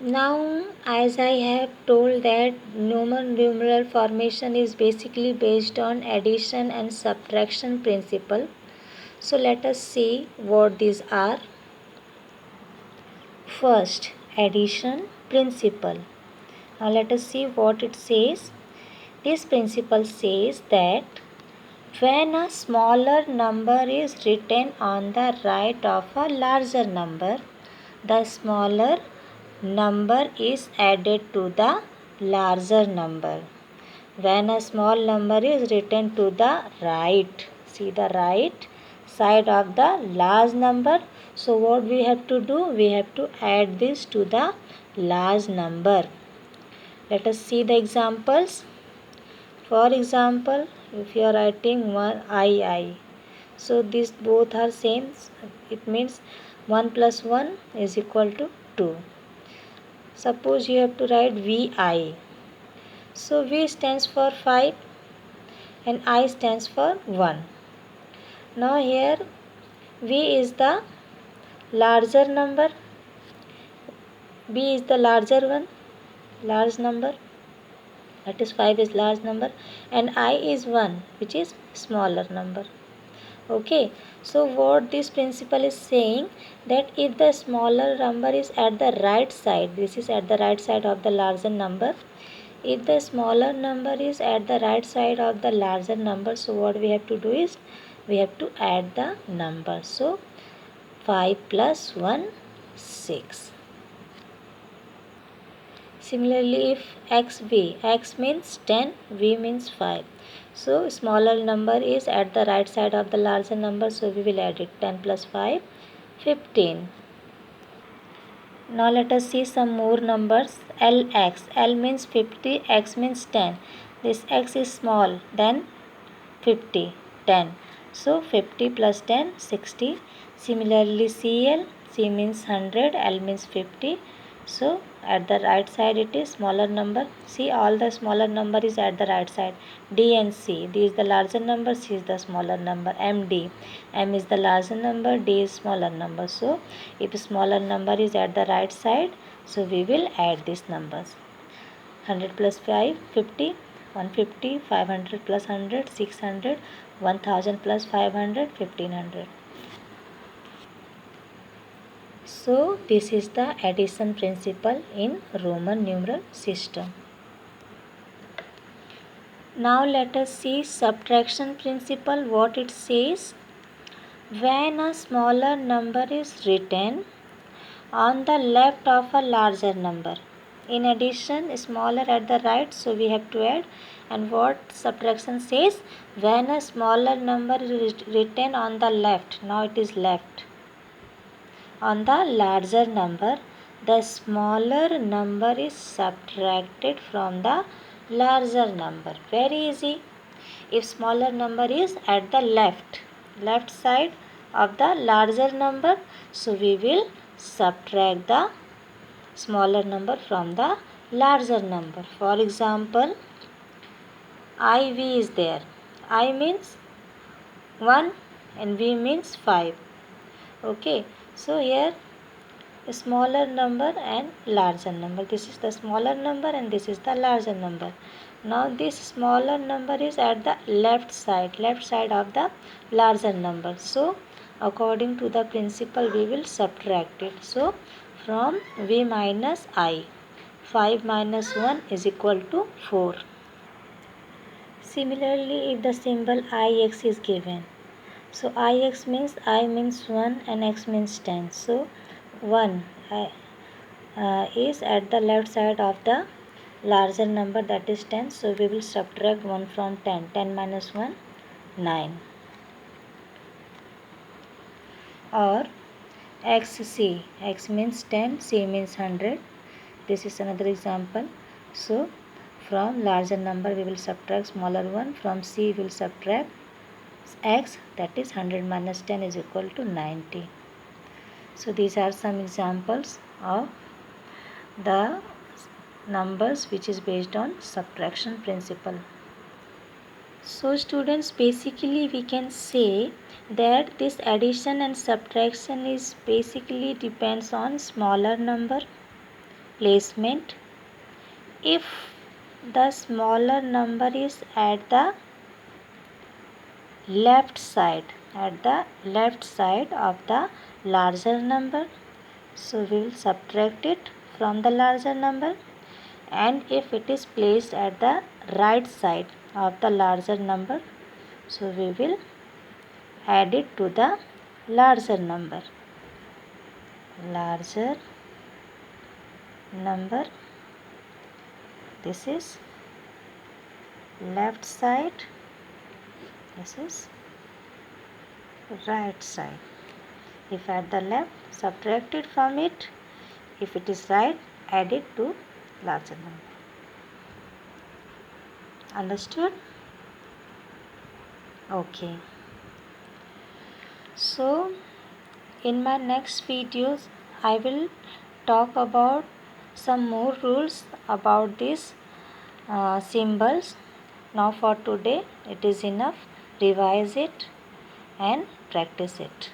Now, as I have told that numeral formation is basically based on addition and subtraction principle. So let us see what these are. First, addition principle. Now let us see what it says. This principle says that when a smaller number is written on the right of a larger number, the smaller number is added to the larger number. When a small number is written to the right, see the right side of the large number. So what we have to do? We have to add this to the large number. Let us see the examples. For example, if you are writing 1 I, so these both are same. It means 1 plus 1 is equal to 2. Suppose you have to write VI. So V stands for 5 and I stands for 1. Now here V is the larger number, B is the larger one, large number, that is 5 is large number, and I is 1, which is smaller number. Okay, so what this principle is saying, that if the smaller number is at the right side, this is at the right side of the larger number, if the smaller number is at the right side of the larger number, so what we have to do is we have to add the number. So 5 plus 1, 6. Similarly, if x means 10, v means 5. So smaller number is at the right side of the larger number, so we will add it. 10 plus 5, 15. Now let us see some more numbers. Lx. L means 50, x means 10. This x is small, then 50, 10. So 50 plus 10, 60. Similarly, Cl. C means 100, L means 50. So at the right side it is smaller number. See, all the smaller number is at the right side. D and C. D is the larger number, C is the smaller number. MD. M is the larger number, D is smaller number. So if smaller number is at the right side, so we will add these numbers. 100 plus 5, 50. 150, 500 plus 100, 600, 1000 plus 500, 1500. So this is the addition principle in Roman numeral system. Now let us see subtraction principle, what it says. When a smaller number is written on the left of a larger number, in addition smaller at the right, so we have to add. And what subtraction says, when a smaller number is written on the left, now it is left, on the larger number, the smaller number is subtracted from the larger number. Very easy. If smaller number is at the left side of the larger number, so we will subtract the smaller number from the larger number. For example, IV is there. I means 1 and V means 5. Okay, so here a smaller number and larger number. This is the smaller number and this is the larger number. Now this smaller number is at the left side of the larger number. So according to the principle we will subtract it. So from V minus I, 5 minus 1 is equal to 4. Similarly, if the symbol Ix is given, so Ix means I means 1 and x means 10. So 1 is at the left side of the larger number, that is 10. So we will subtract 1 from 10. 10 minus 1, 9. Or XC, X means 10, C means 100. This is another example. So from larger number we will subtract smaller one. From C we will subtract X, that is 100 minus 10 is equal to 90. So these are some examples of the numbers which is based on subtraction principle. So students, basically we can say that this addition and subtraction is basically depends on smaller number placement. If the smaller number is at the left side of the larger number, so we will subtract it from the larger number. And if it is placed at the right side of the larger number, so we will add it to the larger number. This is left side, this is right side. If at the left, subtract it from it. If it is right, add it to larger number. Understood? Okay. So in my next videos I will talk about some more rules about these symbols. Now for today it is enough. Revise it and practice it.